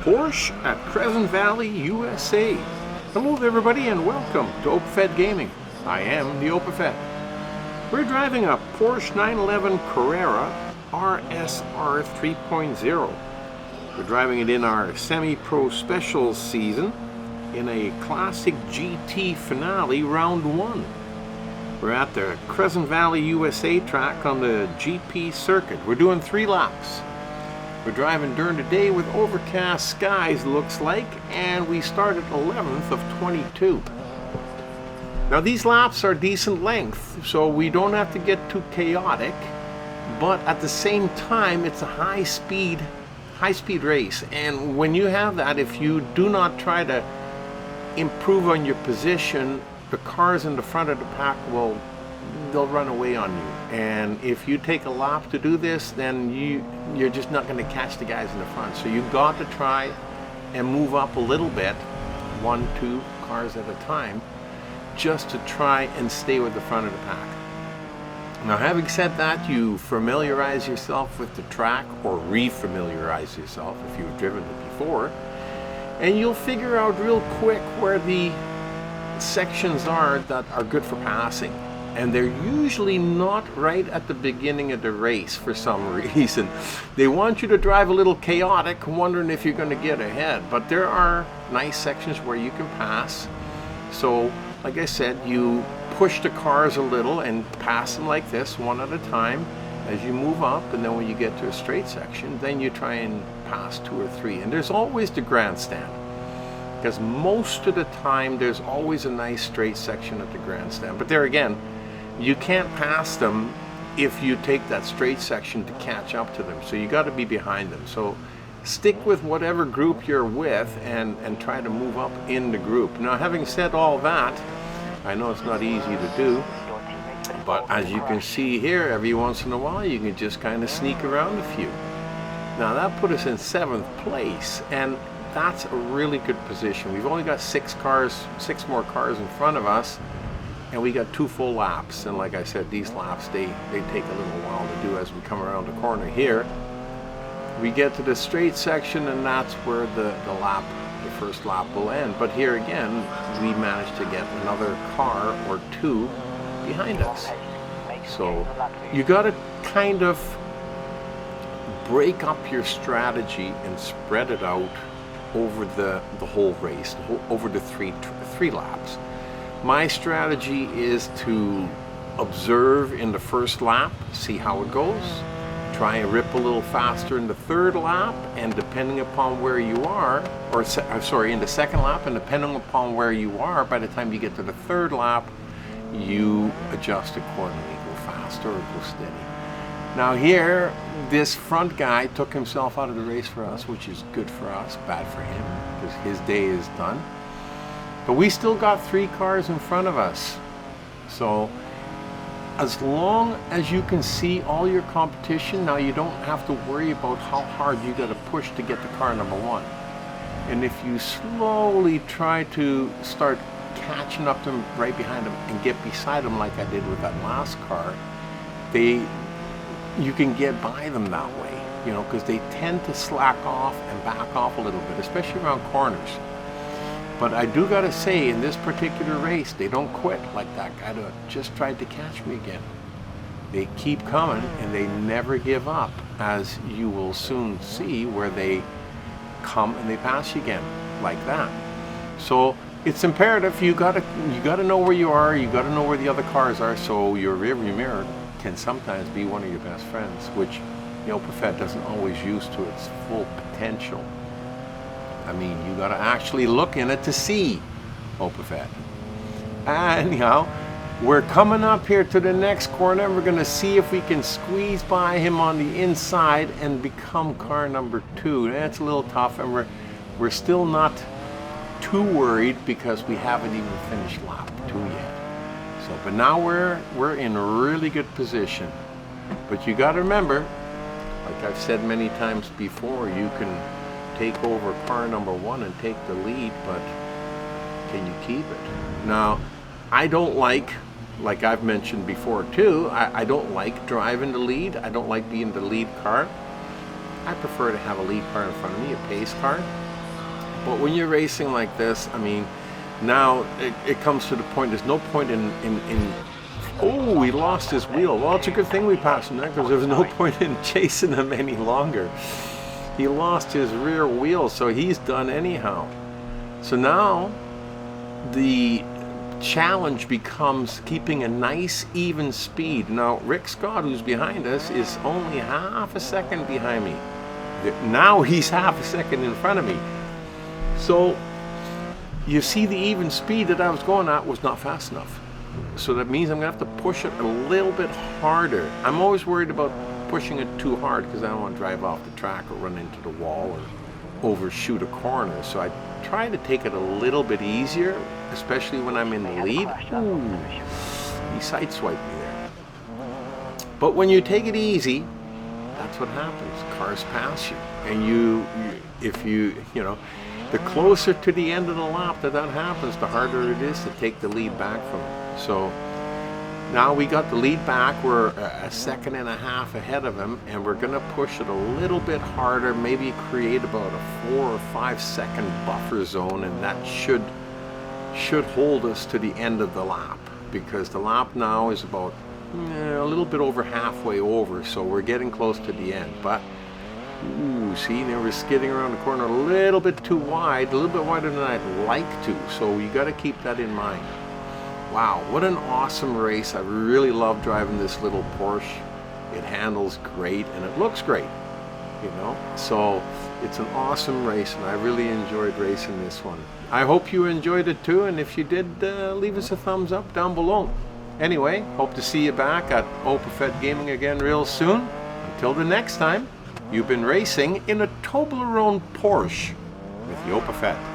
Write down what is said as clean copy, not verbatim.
Porsche at Crescent Valley USA. Hello everybody and welcome to OpenFed Gaming. I am the OpenFed. We're driving a Porsche 911 Carrera RSR 3.0. We're driving it in our semi-pro specials season in a classic GT finale round 1. We're at the Crescent Valley USA track on the GP circuit. We're doing 3 laps. We're driving during the day with overcast skies, looks like, and we started 11th of 22. Now these laps are decent length, so we don't have to get too chaotic, but at the same time it's a high speed race, and when you have that, if you do not try to improve on your position, the cars in the front of the pack they'll run away on you. And if you take a lap to do this, then you're just not going to catch the guys in the front. So you've got to try and move up a little bit, 1-2 cars at a time, just to try and stay with the front of the pack. Now, having said that, you familiarize yourself with the track, or re-familiarize yourself if you've driven it before, and you'll figure out real quick where the sections are that are good for passing. And they're usually not right at the beginning of the race for some reason. They want you to drive a little chaotic, wondering if you're going to get ahead. But there are nice sections where you can pass. So, like I said, you push the cars a little and pass them like this, one at a time, as you move up. And then when you get to a straight section, then you try and pass 2 or 3. And there's always the grandstand, because most of the time there's always a nice straight section at the grandstand. But there again, you can't pass them if you take that straight section to catch up to them. So you got to be behind them. So stick with whatever group you're with and try to move up in the group. Now, having said all that, I know it's not easy to do, but as you can see here, every once in a while you can just kind of sneak around a few. Now that put us in 7th place, and that's a really good position. We've only got 6 more cars in front of us, and we got 2 full laps. And like I said, these laps, they take a little while to do as we come around the corner here. We get to the straight section, and that's where the first lap will end. But here again, we managed to get another car or 2 behind us. So you got to kind of break up your strategy and spread it out over the whole race, over the three laps. My strategy is to observe in the first lap, see how it goes, try and rip a little faster in the 3rd lap, and depending upon where you are, in the 2nd lap, and depending upon where you are, by the time you get to the 3rd lap, you adjust accordingly, go faster or go steady. Now here, this front guy took himself out of the race for us, which is good for us, bad for him, because his day is done. But we still got 3 cars in front of us. So as long as you can see all your competition, now you don't have to worry about how hard you got to push to get to car number 1. And if you slowly try to start catching up to them right behind them and get beside them like I did with that last car, you can get by them that way, because they tend to slack off and back off a little bit, especially around corners. But I do gotta say, in this particular race, they don't quit like that guy that just tried to catch me again. They keep coming and they never give up, as you will soon see, where they come and they pass you again like that. So it's imperative, you gotta know where you are, you gotta know where the other cars are, so your rearview mirror can sometimes be one of your best friends, which the OpenFed doesn't always use to its full potential. I mean, you got to actually look in it to see OpenFed. Anyhow, we're coming up here to the next corner, and we're going to see if we can squeeze by him on the inside and become car number 2. That's a little tough, and we're still not too worried because we haven't even finished lap 2 yet. So, but now we're in a really good position. But you got to remember, like I've said many times before, you can take over car number 1 and take the lead, but can you keep it? Now, I don't like I've mentioned before too, I don't like driving the lead. I don't like being the lead car. I prefer to have a lead car in front of me, a pace car, But when you're racing like this, I mean, now it comes to the point, there's no point in oh, he lost his wheel. Well, it's a good thing we passed him there, because there was no point in chasing him any longer. He lost his rear wheel, so he's done anyhow. So now the challenge becomes keeping a nice even speed. Now Rick Scott, who's behind us, is only half a second behind me. Now he's half a second in front of me. So you see, the even speed that I was going at was not fast enough. So that means I'm gonna have to push it a little bit harder. I'm always worried about pushing it too hard because I don't want to drive off the track or run into the wall or overshoot a corner. So I try to take it a little bit easier, especially when I'm in the lead. Ooh, he sideswiped me there. But when you take it easy, that's what happens. Cars pass you, and if you know, the closer to the end of the lap that happens, the harder it is to take the lead back from him. So now we got the lead back. We're a second and a half ahead of him, and we're going to push it a little bit harder, maybe create about a 4 or 5 second buffer zone, and that should hold us to the end of the lap, because the lap now is about a little bit over halfway over, so we're getting close to the end. But ooh, see, they were skidding around the corner a little bit too wide, a little bit wider than I'd like to, so you got to keep that in mind. Wow, what an awesome race. I really love driving this little Porsche. It handles great and it looks great, you know, so it's an awesome race, and I really enjoyed racing this one. I hope you enjoyed it too, and if you did, leave us a thumbs up down below. Anyway, hope to see you back at OpaFed Gaming again real soon. Until the next time, you've been racing in a Toblerone Porsche with the OpaFed.